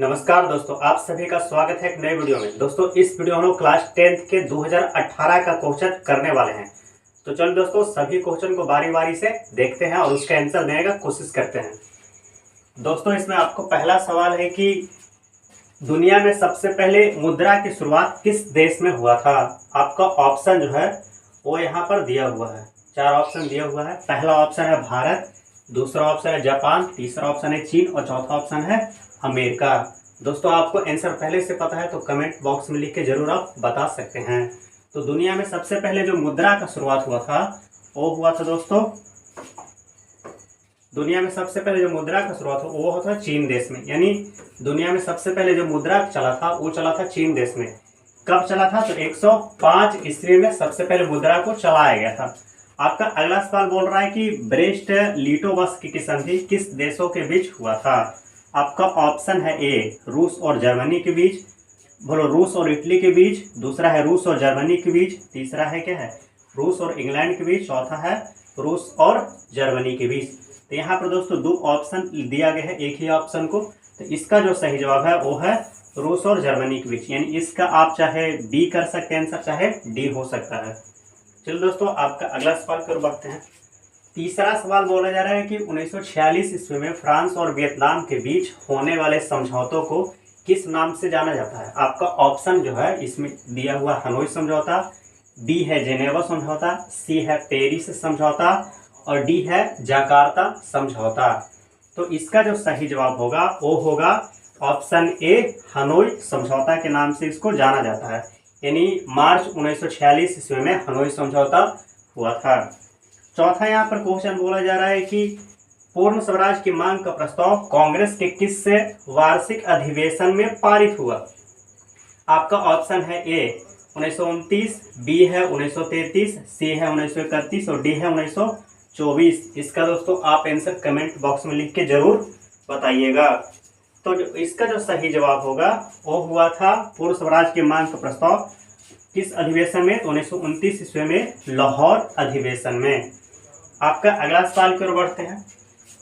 नमस्कार दोस्तों, आप सभी का स्वागत है एक नए वीडियो में। दोस्तों इस वीडियो में हम लोग क्लास 10th के 2018 का क्वेश्चन करने वाले हैं। तो चलो दोस्तों सभी क्वेश्चन को बारी बारी से देखते हैं और उसका आंसर देने का कोशिश करते हैं। दोस्तों इसमें आपको पहला सवाल है कि दुनिया में सबसे पहले मुद्रा की शुरुआत किस देश में हुआ था। आपका ऑप्शन जो है वो यहाँ पर दिया हुआ है, 4 ऑप्शन दिया हुआ है। पहला ऑप्शन है भारत, दूसरा ऑप्शन है जापान, तीसरा ऑप्शन है चीन और चौथा ऑप्शन है अमेरिका। दोस्तों आपको आंसर पहले से पता है तो कमेंट बॉक्स में लिख के जरूर आप बता सकते हैं। तो दुनिया में सबसे पहले जो मुद्रा का शुरुआत हुआ था वो हुआ था दोस्तों, दुनिया में सबसे पहले जो मुद्रा का शुरुआत हुआ वो था चीन देश में। यानी दुनिया में सबसे पहले जो मुद्रा चला था वो चला था चीन देश में। कब चला था? तो 105 ईस्वी में सबसे पहले मुद्रा को चलाया गया था। आपका अगला सवाल बोल रहा है कि ब्रेस्ट लिटोवस्क की संधि किस देशों के बीच हुआ था। आपका ऑप्शन है ए रूस और जर्मनी के बीच, बोलो रूस और इटली के बीच, दूसरा है रूस और जर्मनी के बीच, तीसरा है क्या है रूस और इंग्लैंड के बीच, चौथा है रूस और जर्मनी के बीच। तो यहाँ पर दोस्तों 2 ऑप्शन दिया गया है एक ही ऑप्शन को। तो इसका जो सही जवाब है वो है रूस और जर्मनी के बीच। यानी इसका आप चाहे बी कर सकते हैं आंसर, चाहे डी हो सकता है। चलो दोस्तों आपका अगला सवाल कर बढ़ते हैं। तीसरा सवाल बोला जा रहा है कि 1946 ईस्वी में फ्रांस और वियतनाम के बीच होने वाले समझौतों को किस नाम से जाना जाता है। आपका ऑप्शन जो है इसमें दिया हुआ हनोई समझौता, बी है जेनेवा समझौता, सी है पेरिस समझौता और डी है जकार्ता समझौता। तो इसका जो सही जवाब होगा वो होगा ऑप्शन ए हनोई समझौता के नाम से इसको जाना जाता है। यानी मार्च 1946 ईस्वी में हनोई समझौता हुआ था। चौथा यहाँ पर क्वेश्चन बोला जा रहा है कि पूर्ण स्वराज की मांग का प्रस्ताव कांग्रेस के किस वार्षिक अधिवेशन में पारित हुआ। आपका ऑप्शन है ए 1929, बी है 1933, सी है 1931 और डी है 1924। इसका दोस्तों आप आंसर कमेंट बॉक्स में लिख के जरूर बताइएगा। तो इसका जो सही जवाब होगा वो हुआ था पूर्ण स्वराज की मांग का प्रस्ताव किस अधिवेशन में? 1929 ईस्वी में लाहौर अधिवेशन में। आपका अगला सवाल की ओर बढ़ते हैं।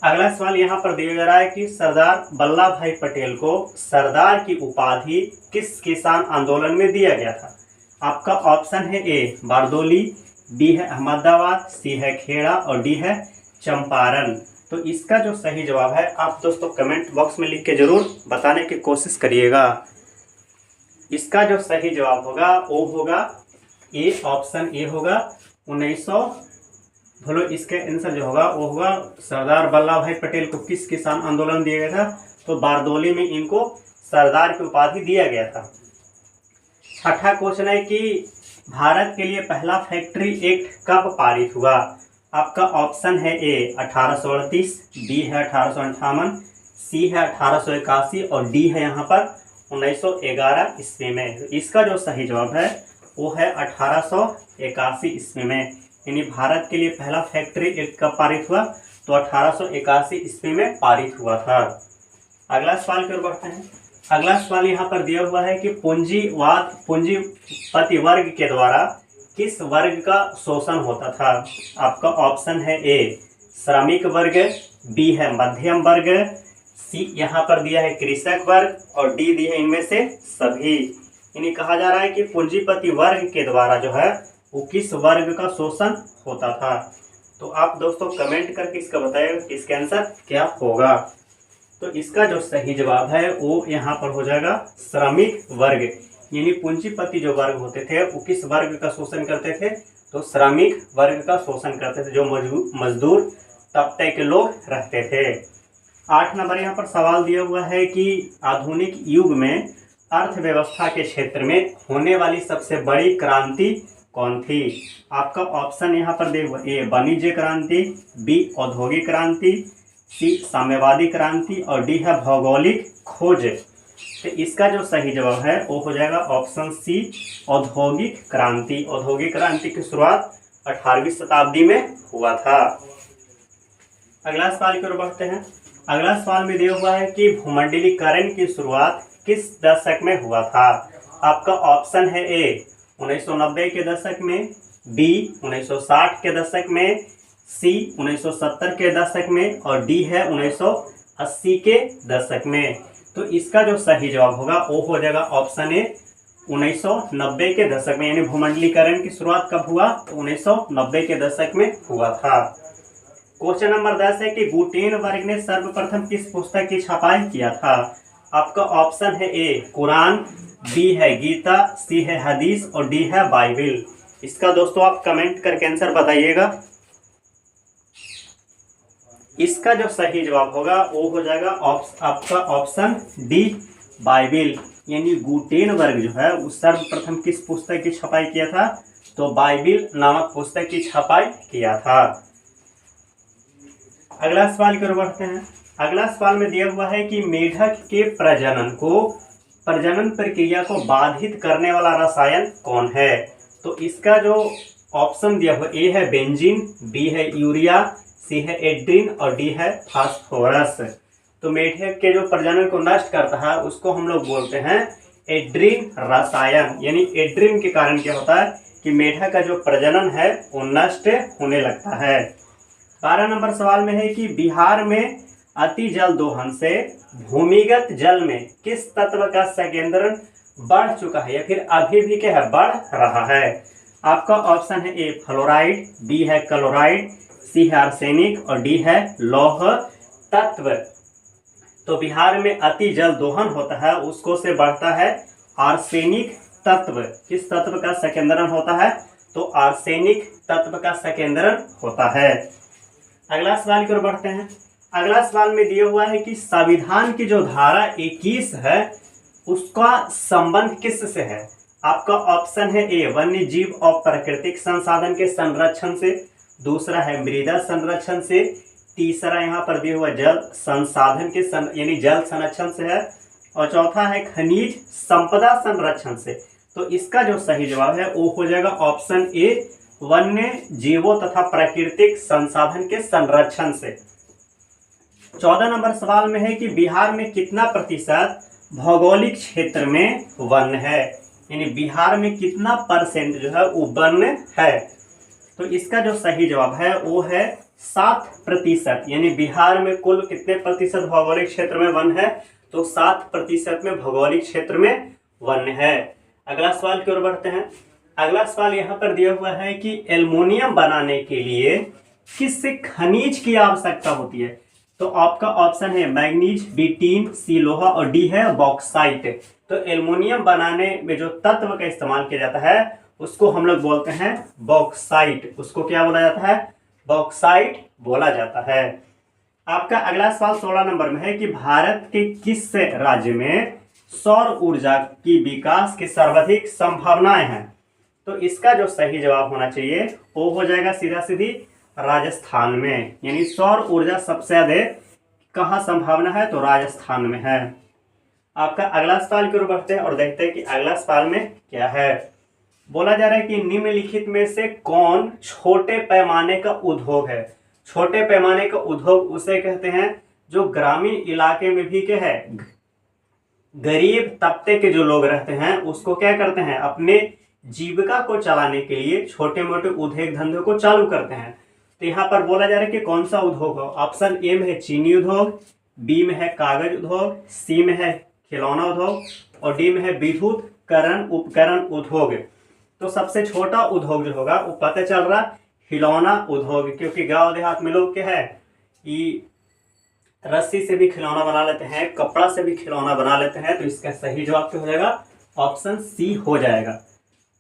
अगला सवाल यहाँ पर दिया जा रहा है कि सरदार वल्लभ भाई पटेल को सरदार की उपाधि किस किसान आंदोलन में दिया गया था। आपका ऑप्शन है ए बारदोली, बी है अहमदाबाद, सी है खेड़ा और डी है चंपारण। तो इसका जो सही जवाब है आप दोस्तों कमेंट बॉक्स में लिख के जरूर बताने की कोशिश करिएगा। इसका जो सही जवाब होगा वो होगा ए ऑप्शन ए होगा 1900, बोलो इसके आंसर जो होगा वो होगा सरदार वल्लभ भाई पटेल को किस किसान आंदोलन दिया गया था। तो बारदोली में इनको सरदार की उपाधि दिया गया था। छठा क्वेश्चन है कि भारत के लिए पहला फैक्ट्री एक्ट कब पारित हुआ। आपका ऑप्शन है ए 1838, बी है 1858, सी है 1881 और डी है यहाँ पर 1911 ईस्वी में। इसका जो सही जवाब है वो है 1881 ईस्वी में। यानी भारत के लिए पहला फैक्ट्री एक्ट कब पारित हुआ? तो 1881 ईस्वी में पारित हुआ था। अगला सवाल की ओर बढ़ते हैं। अगला सवाल यहाँ पर दिया हुआ है कि पूंजीपति वर्ग के द्वारा किस वर्ग का शोषण होता था। आपका ऑप्शन है ए श्रमिक वर्ग, बी है मध्यम वर्ग, सी यहाँ पर दिया है कृषक वर्ग और डी दिया है इनमें से सभी। यानी कहा जा रहा है कि पूंजीपति वर्ग के द्वारा जो है वो किस वर्ग का शोषण होता था। तो आप दोस्तों कमेंट करके इसका बताइएगा कि इसका आंसर क्या होगा। तो इसका जो सही जवाब है वो यहाँ पर हो जाएगा श्रमिक वर्ग। यानी पूंजीपति जो वर्ग होते थे वो किस वर्ग का शोषण करते थे? तो श्रमिक वर्ग का शोषण करते थे, जो मजदूर तबके के लोग रहते थे। 8 नंबर यहाँ पर सवाल दिया हुआ है कि आधुनिक युग में अर्थव्यवस्था के क्षेत्र में होने वाली सबसे बड़ी क्रांति कौन थी। आपका ऑप्शन यहाँ पर देखो ए वाणिज्य क्रांति, बी औद्योगिक क्रांति, सी साम्यवादी क्रांति और डी है भौगोलिक खोज। तो इसका जो सही जवाब है वो हो जाएगा ऑप्शन सी औद्योगिक क्रांति। औद्योगिक क्रांति की शुरुआत 18वीं शताब्दी में हुआ था। अगला सवाल की ओर बढ़ते हैं। अगला सवाल में दिया हुआ है कि भूमंडलीकरण की शुरुआत किस दशक में हुआ था। आपका ऑप्शन है ए 1990 के दशक में, बी 1960 के दशक में, सी 1970 के दशक में और डी है 1980 के दशक में। तो इसका जो सही जवाब होगा वो हो जाएगा ऑप्शन ए 1990 के दशक में, यानी भूमंडलीकरण की शुरुआत कब हुआ, तो 1990 के दशक में हुआ था। क्वेश्चन नंबर 10 है कि गुटेनबर्ग ने सर्वप्रथम किस पुस्तक की छपाई किया था। आपका ऑप्शन है ए कुरान, बी है गीता, सी है हदीस और डी है बाइबिल। इसका दोस्तों आप कमेंट करके आंसर बताइएगा। इसका जो सही जवाब होगा वो हो जाएगा आपका ऑप्शन डी बाइबिल, यानी गुटेनबर्ग जो है वो सर्वप्रथम किस पुस्तक की छपाई किया था, तो बाइबिल नामक पुस्तक की छपाई किया था। अगला सवाल की ओर बढ़ते हैं। अगला सवाल में दिया हुआ है कि मेढक के प्रजनन प्रक्रिया को बाधित करने वाला रसायन कौन है। तो इसका जो ऑप्शन दिया हुआ ए है बेंजीन, बी है यूरिया, सी है एड्रीन और डी है फास्फोरस। तो मेढक के जो प्रजनन को नष्ट करता है उसको हम लोग बोलते हैं एड्रीन रसायन, यानी एड्रीन के कारण क्या होता है कि मेढक का जो प्रजनन है वो नष्ट होने लगता है। 12 नंबर सवाल में है कि बिहार में अति जल दोहन से भूमिगत जल में किस तत्व का संकेंद्रण बढ़ चुका है या फिर अभी भी क्या है बढ़ रहा है। आपका ऑप्शन है ए फ्लोराइड, बी है क्लोराइड, सी है आर्सेनिक और डी है लौह तत्व। तो बिहार में अति जल दोहन होता है उसको से बढ़ता है आर्सेनिक तत्व। किस तत्व का संकेंद्रण होता है, तो आर्सेनिक तत्व का संकेंद्रण होता है। अगला सवाल की ओर बढ़ते हैं। अगला सवाल में दिया हुआ है कि संविधान की जो धारा 21 है उसका संबंध किस से है। आपका ऑप्शन है ए वन्य जीव और प्राकृतिक संसाधन के संरक्षण से, दूसरा है मृदा संरक्षण से, तीसरा यहाँ पर दिया हुआ जल संसाधन के यानी जल संरक्षण से है, और चौथा है खनिज संपदा संरक्षण से। तो इसका जो सही जवाब है वो हो जाएगा ऑप्शन ए वन्य जीवों तथा प्राकृतिक संसाधन के संरक्षण से। 14 नंबर सवाल में है कि बिहार में कितना प्रतिशत भौगोलिक क्षेत्र में वन है, यानी बिहार में कितना परसेंट जो है वो वन है। तो इसका जो सही जवाब है वो है 7%, यानी बिहार में कुल कितने प्रतिशत भौगोलिक क्षेत्र में वन है, तो 7% में भौगोलिक क्षेत्र में वन है। अगला सवाल की ओर बढ़ते हैं। अगला सवाल यहाँ पर दिया हुआ है कि एल्युमिनियम बनाने के लिए किस खनिज की आवश्यकता होती है। तो आपका ऑप्शन है मैग्नीज, बी टीन, सी लोहा और डी है बॉक्साइट। तो एल्युमिनियम बनाने में जो तत्व का इस्तेमाल किया जाता है उसको हम लोग बोलते हैं बॉक्साइट। उसको क्या बोला जाता है, बॉक्साइट बोला जाता है। आपका अगला सवाल 16 नंबर में है कि भारत के किस राज्य में सौर ऊर्जा की विकास की सर्वाधिक संभावनाएं हैं। तो इसका जो सही जवाब होना चाहिए वो हो जाएगा सीधा सीधी राजस्थान में, यानी सौर ऊर्जा सबसे अधिक कहाँ संभावना है, तो राजस्थान में है। आपका अगला सवाल की ओर बढ़ते हैं और देखते हैं कि अगला सवाल में क्या है। बोला जा रहा है कि निम्नलिखित में से कौन छोटे पैमाने का उद्योग है। छोटे पैमाने का उद्योग उसे कहते हैं जो ग्रामीण इलाके में भी क्या है गरीब तबके के जो लोग रहते हैं उसको क्या करते हैं अपने जीविका को चलाने के लिए छोटे मोटे उद्योग धंधे को चालू करते हैं। तो यहाँ पर बोला जा रहा है कि कौन सा उद्योग हो। ऑप्शन ए में है चीनी उद्योग, बी में है कागज उद्योग, सी में है खिलौना उद्योग और डी में है विद्युत उपकरण उद्योग। तो सबसे छोटा उद्योग जो होगा वो पता चल रहा खिलौना उद्योग, क्योंकि गांव देहात में लोग क्या है कि रस्सी से भी खिलौना बना लेते हैं, कपड़ा से भी खिलौना बना लेते हैं। तो इसका सही जवाब क्या हो जाएगा, ऑप्शन सी हो जाएगा।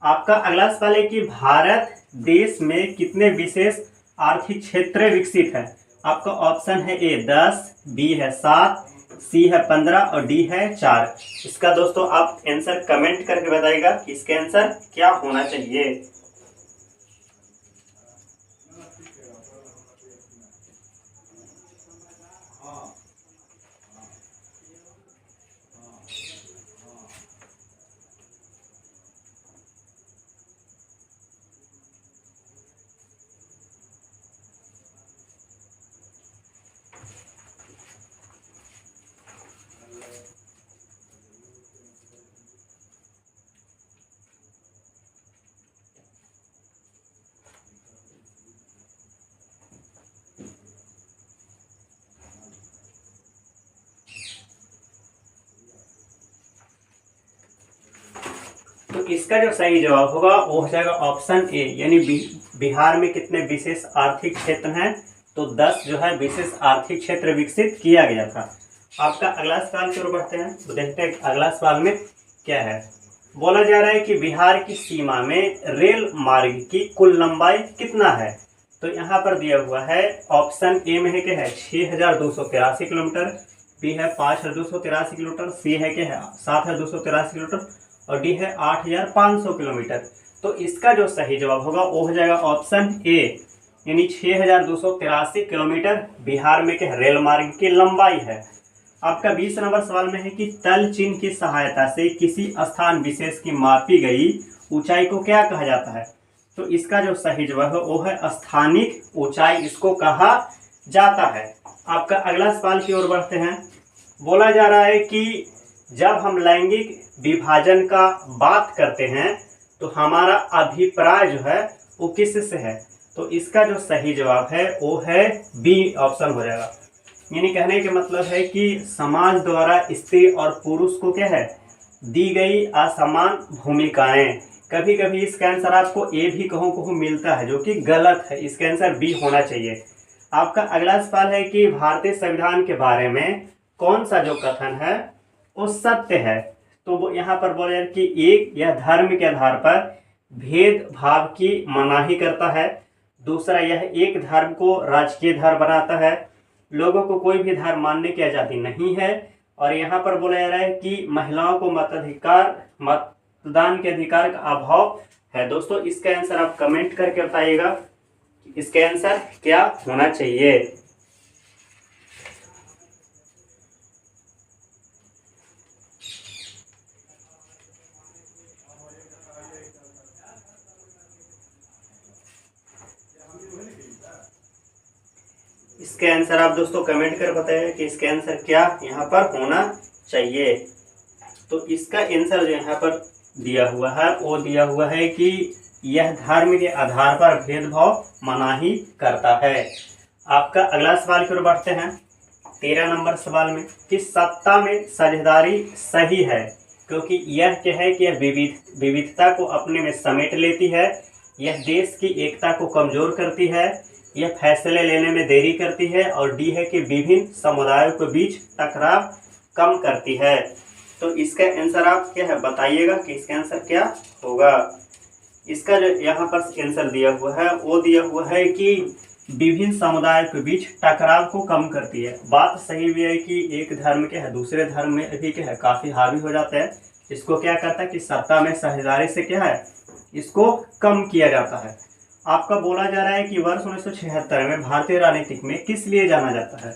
आपका अगला सवाल है कि भारत देश में कितने विशेष आर्थिक क्षेत्र विकसित है। आपका ऑप्शन है ए 10, बी है 7, सी है 15 और डी है 4। इसका दोस्तों आप आंसर कमेंट करके बताइएगा कि इसके आंसर क्या होना चाहिए। तो इसका जो सही जवाब होगा वो हो जाएगा ऑप्शन ए, यानी बिहार में कितने विशेष आर्थिक क्षेत्र हैं, तो 10 जो है विशेष आर्थिक क्षेत्र विकसित किया गया था। आपका अगला सवाल की ओर बढ़ते हैं, तो देखते हैं अगला सवाल में क्या है। बोला जा रहा है कि बिहार की सीमा में रेल मार्ग की कुल लंबाई कितना है, तो यहाँ पर दिया हुआ है ऑप्शन ए में है क्या है 6283 किलोमीटर, बी है 5283 किलोमीटर, सी है क्या है 7283 किलोमीटर और डी है 8500 किलोमीटर। तो इसका जो सही जवाब होगा वो हो जाएगा ऑप्शन ए, यानी 6283 किलोमीटर बिहार में क्या रेल मार्ग की लंबाई है। आपका 20 नंबर सवाल में है कि तल चिन्ह की सहायता से किसी स्थान विशेष की मापी गई ऊंचाई को क्या कहा जाता है, तो इसका जो सही जवाब है वो है स्थानिक ऊंचाई, इसको कहा जाता है। आपका अगला सवाल की ओर बढ़ते हैं। बोला जा रहा है कि जब हम लैंगिक विभाजन का बात करते हैं तो हमारा अभिप्राय जो है वो किससे है, तो इसका जो सही जवाब है वो है बी ऑप्शन हो जाएगा। यानी कहने के मतलब है कि समाज द्वारा स्त्री और पुरुष को क्या है दी गई असमान भूमिकाएं। कभी कभी इसका आंसर आपको ए भी कहो मिलता है, जो कि गलत है, इसका आंसर बी होना चाहिए। आपका अगला सवाल है कि भारतीय संविधान के बारे में कौन सा जो कथन है वो सत्य है, तो वो यहाँ पर बोले कि एक, यह धर्म के आधार पर भेदभाव की मनाही करता है, दूसरा यह एक धर्म को राजकीय धर्म बनाता है, लोगों को कोई भी धर्म मानने की आज़ादी नहीं है, और यहाँ पर बोला जा रहा है कि महिलाओं को मतदान के अधिकार का अभाव है। दोस्तों इसका आंसर आप कमेंट करके बताइएगा इसका आंसर क्या होना चाहिए। इसके आंसर आप दोस्तों कमेंट कर बताइए कि इसका आंसर क्या यहाँ पर होना चाहिए। तो इसका आंसर जो यहाँ पर दिया हुआ है वो दिया हुआ है कि यह धर्म के आधार पर भेदभाव मनाही करता है। आपका अगला सवाल की ओर बढ़ते हैं। 13 नंबर सवाल में कि सत्ता में साझेदारी सही है क्योंकि यह क्या है कि यह विविधता को अपने में समेट लेती है, यह देश की एकता को कमजोर करती है, यह फैसले लेने में देरी करती है, और डी है कि विभिन्न समुदायों के बीच टकराव कम करती है। तो इसका आंसर आप क्या है बताइएगा कि इसका आंसर क्या होगा। इसका जो यहाँ पर आंसर दिया हुआ है वो दिया हुआ है कि विभिन्न समुदायों के बीच टकराव को कम करती है। बात सही भी है कि एक धर्म के है दूसरे धर्म में भी क्या है काफ़ी हावी हो जाता है, इसको क्या करता है कि सत्ता में साझेदारी से क्या है इसको कम किया जाता है। आपका बोला जा रहा है कि वर्ष 1976 में भारतीय राजनीतिक में किस लिए जाना जाता है,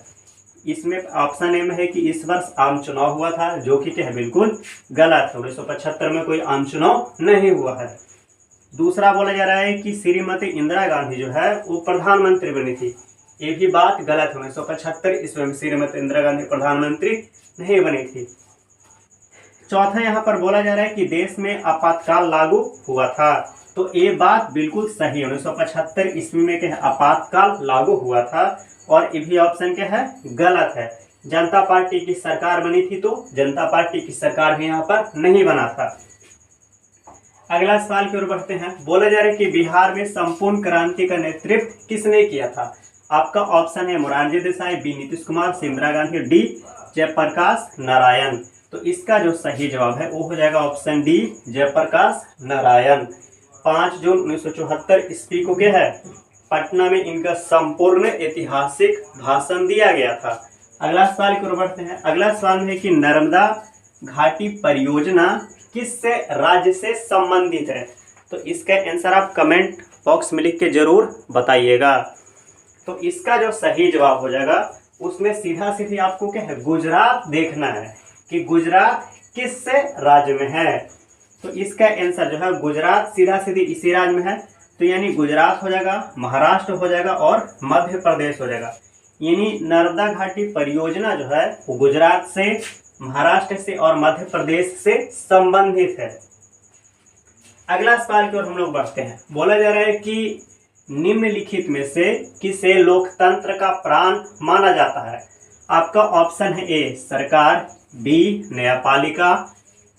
इसमें ऑप्शन ए में है कि इस वर्ष आम चुनाव हुआ था, जो कि क्या है बिल्कुल गलत है। 1975 में कोई आम चुनाव नहीं हुआ है। दूसरा बोला जा रहा है कि श्रीमती इंदिरा गांधी जो है वो प्रधानमंत्री बनी थी, ये भी बात गलत है। 1975 ईस्वी में श्रीमती इंदिरा गांधी प्रधानमंत्री नहीं बनी थी। चौथा यहाँ पर बोला जा रहा है कि देश में आपातकाल लागू हुआ था, तो ये बात बिल्कुल सही है। 1975 ईस्वी में क्या है आपातकाल लागू हुआ था, और ये भी ऑप्शन क्या है गलत है। जनता पार्टी की सरकार बनी थी, तो जनता पार्टी की सरकार भी यहाँ पर नहीं बना था। अगला सवाल की ओर बढ़ते हैं। बोला जा रहा है कि बिहार में संपूर्ण क्रांति का नेतृत्व किसने किया था। आपका ऑप्शन है मोरारजी देसाई, बी नीतीश कुमार, सी इंदिरा गांधी, डी जयप्रकाश नारायण। तो इसका जो सही जवाब है वो हो जाएगा ऑप्शन डी जयप्रकाश नारायण। 5 जून 1974 ईस्वी को क्या है पटना में इनका संपूर्ण ऐतिहासिक भाषण दिया गया था। अगला सवाल की ओर बढ़ते हैं। अगला सवाल है कि नर्मदा घाटी परियोजना किस राज्य से संबंधित है, तो इसका आंसर आप कमेंट बॉक्स में लिख के जरूर बताइएगा। तो इसका जो सही जवाब हो जाएगा उसमें सीधा सीधी आपको क्या है गुजरात देखना है कि गुजरात किस राज्य में है। तो इसका आंसर जो है गुजरात सीधा सीधी इसी राज्य में है, तो यानी गुजरात हो जाएगा, महाराष्ट्र हो जाएगा और मध्य प्रदेश हो जाएगा। यानी नर्मदा घाटी परियोजना जो है वो गुजरात से, महाराष्ट्र से और मध्य प्रदेश से संबंधित है। अगला सवाल की ओर हम लोग बढ़ते हैं। बोला जा रहा है कि निम्नलिखित में से किसे लोकतंत्र का प्राण माना जाता है। आपका ऑप्शन है ए सरकार, बी न्यायपालिका,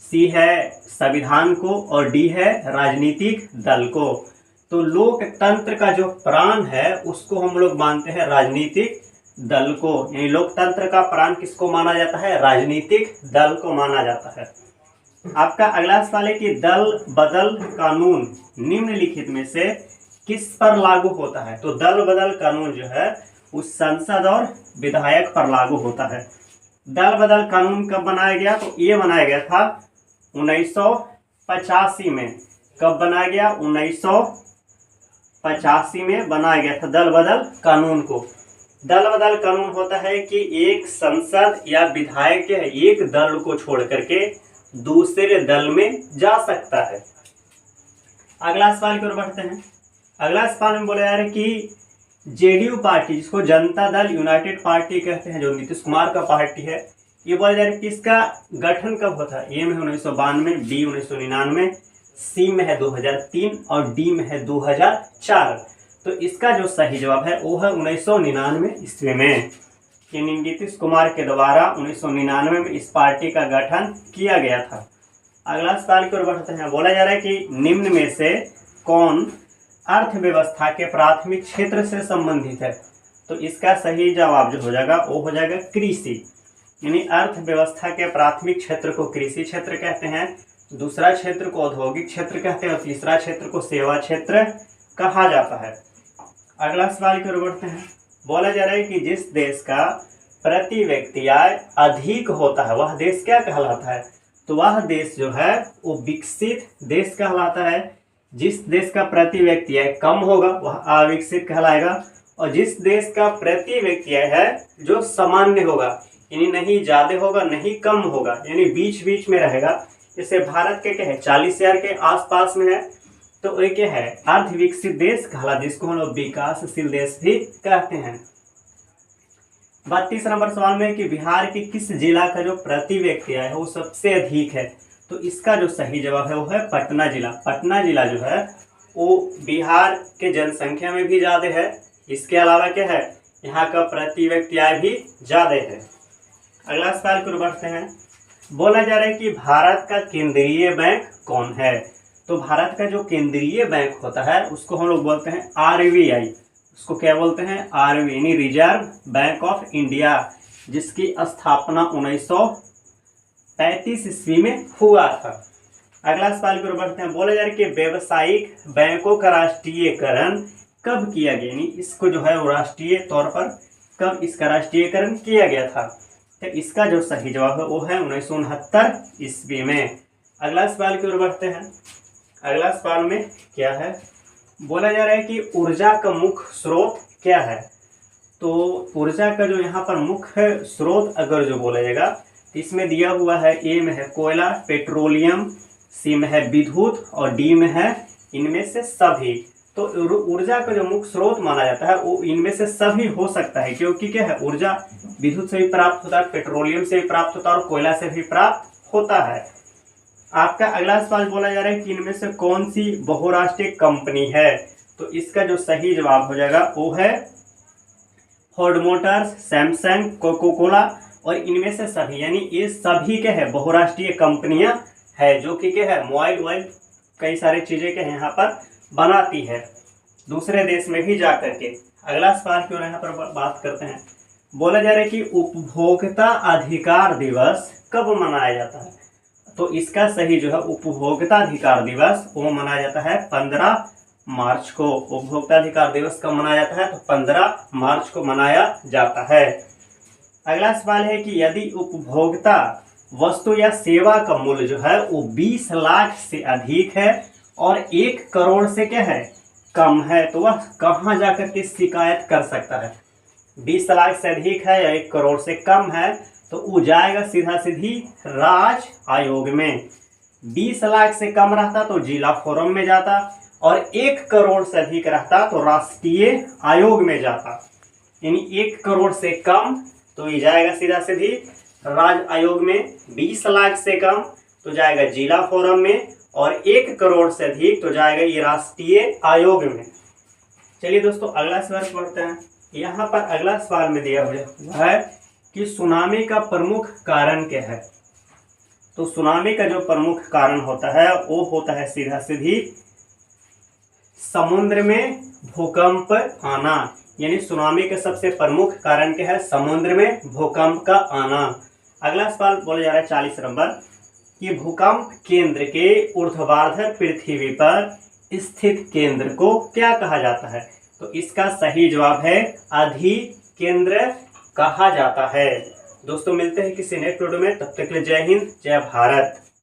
सी है संविधान को और डी है राजनीतिक दल को। तो लोकतंत्र का जो प्राण है उसको हम लोग मानते हैं राजनीतिक दल को, यानी लोकतंत्र का प्राण किसको माना जाता है? राजनीतिक दल को माना जाता है। आपका अगला सवाल है कि दल बदल कानून निम्नलिखित में से किस पर लागू होता है? तो दल बदल कानून जो है उस संसद और विधायक पर लागू होता है। दल बदल कानून कब बनाया गया? तो ये बनाया गया था 1985 में। कब बनाया गया? 1985 में बनाया गया था दल बदल कानून को। दल बदल कानून होता है कि एक संसद या विधायक एक दल को छोड़ करके दूसरे दल में जा सकता है। अगला सवाल की ओर बढ़ते हैं। अगला सवाल में बोला जा रहा है कि जेडीयू पार्टी, जिसको जनता दल यूनाइटेड पार्टी कहते हैं, जो नीतीश कुमार का पार्टी है, ये बोला जा रहा है कि इसका गठन कब होता है? ए में 1992, बी 1999, सी में है 2003 और डी में है 2004। तो इसका जो सही जवाब है वो है 1999 ईस्वी में। नीतीश कुमार के द्वारा 1999 में इस पार्टी का गठन किया गया था। अगला सवाल की ओर बढ़ते हैं। बोला जा रहा है कि निम्न में से कौन अर्थव्यवस्था के प्राथमिक क्षेत्र से संबंधित है? तो इसका सही जवाब जो हो जाएगा वो हो जाएगा कृषि। यानी अर्थव्यवस्था के प्राथमिक क्षेत्र को कृषि क्षेत्र कहते हैं, दूसरा क्षेत्र को औद्योगिक क्षेत्र कहते हैं और तीसरा क्षेत्र को सेवा क्षेत्र कहा जाता है। अगला सवाल की ओर बढ़ते हैं। बोला जा रहा है कि जिस देश का प्रति व्यक्ति आय अधिक होता है वह देश क्या कहलाता है? तो वह देश जो है वो विकसित देश कहलाता है। जिस देश का प्रति व्यक्ति आय कम होगा वह अविकसित कहलाएगा, और जिस देश का प्रति व्यक्ति आय है जो सामान्य होगा, यानी नहीं ज़्यादा होगा नहीं कम होगा, यानी बीच बीच में रहेगा, जैसे भारत के क्या है 40,000 के आसपास में है, तो ये क्या है अर्ध विकसित देश कहला, जिसको हम लोग विकासशील देश भी कहते हैं। 32 नंबर सवाल में कि बिहार के किस जिला का जो प्रति व्यक्ति आय है वो सबसे अधिक है? तो इसका जो सही जवाब है वो है पटना जिला। पटना जिला जो है वो बिहार के जनसंख्या में भी ज़्यादा है, इसके अलावा क्या है यहाँ का प्रति व्यक्ति आय भी ज़्यादा है। अगला सवाल को बढ़ते हैं। बोला जा रहा है कि भारत का केंद्रीय बैंक कौन है? तो भारत का जो केंद्रीय बैंक होता है उसको हम लोग बोलते हैं RBI। उसको क्या बोलते हैं? RBI यानी रिजर्व बैंक ऑफ इंडिया, जिसकी स्थापना 1935 ईस्वी में हुआ था। अगला सवाल की ओर बढ़ते हैं। बोला जा रहा है कि व्यावसायिक बैंकों का राष्ट्रीयकरण कब किया गया? यानी इसको जो है वो राष्ट्रीय तौर पर कब इसका राष्ट्रीयकरण किया गया था? तो इसका जो सही जवाब है वो है 1969 ईस्वी में। अगला सवाल की ओर बढ़ते हैं। अगला सवाल में क्या है? बोला जा रहा है कि ऊर्जा का मुख्य स्रोत क्या है? तो ऊर्जा का जो यहाँ पर मुख्य स्रोत अगर जो बोला जाएगा तो इसमें दिया हुआ है, ए में है कोयला पेट्रोलियम, सी में है विद्युत और डी में है इनमें से सभी। तो ऊर्जा का जो मुख्य स्रोत माना जाता है वो इनमें से सभी हो सकता है, क्योंकि क्या है ऊर्जा विद्युत से भी प्राप्त होता है, पेट्रोलियम से भी प्राप्त होता है और कोयला से भी प्राप्त होता है। आपका अगला सवाल बोला जा रहा है कि इनमें से कौन सी बहुराष्ट्रीय कंपनी है? तो इसका जो सही जवाब हो जाएगा वो है Ford Motors, Samsung, Coca Cola और इनमें से सभी, यानी ये सभी के है बहुराष्ट्रीय कंपनियां है जो कि क्या है मोबाइल कई सारी चीजें के यहाँ पर बनाती है दूसरे देश में भी जा करके। अगला सवाल की ओर यहाँ पर बात करते हैं। बोला जा रहा है कि उपभोक्ता अधिकार दिवस कब मनाया जाता है? तो इसका सही जो है उपभोक्ता अधिकार दिवस वो मनाया जाता है 15 मार्च को। उपभोक्ता अधिकार दिवस कब मनाया जाता है? तो 15 मार्च को मनाया जाता है। अगला सवाल है कि यदि उपभोक्ता वस्तु या सेवा का मूल्य जो है वो 20 लाख से अधिक है और 1 करोड़ से क्या है कम है, तो वह कहाँ जाकर के शिकायत कर सकता है? 20 लाख से अधिक है या 1 करोड़ से कम है तो वो जाएगा सीधा सीधी राज्य आयोग में। 20 लाख से कम रहता तो जिला फोरम में जाता और 1 करोड़ से अधिक रहता तो राष्ट्रीय आयोग में जाता। यानी 1 करोड़ से कम तो ये जाएगा सीधा सीधी राज्य आयोग में, 20 लाख से कम तो जाएगा जिला फोरम में और 1 करोड़ से अधिक तो जाएगा ये राष्ट्रीय आयोग में। चलिए दोस्तों अगला सवाल पढ़ते हैं। यहाँ पर अगला सवाल में दिया हुआ है कि सुनामी का प्रमुख कारण क्या है? तो सुनामी का जो प्रमुख कारण होता है वो होता है सीधा सीधी समुद्र में भूकंप आना। यानी सुनामी का सबसे प्रमुख कारण क्या है? समुद्र में भूकंप का आना। अगला सवाल बोला जा रहा है 40 नंबर कि भूकंप केंद्र के ऊर्ध्वाधर पृथ्वी पर स्थित केंद्र को क्या कहा जाता है? तो इसका सही जवाब है अधिकेंद्र कहा जाता है। दोस्तों मिलते हैं किसी नेक्स्ट वीडियो में, तब तक के लिए जय हिंद जय भारत।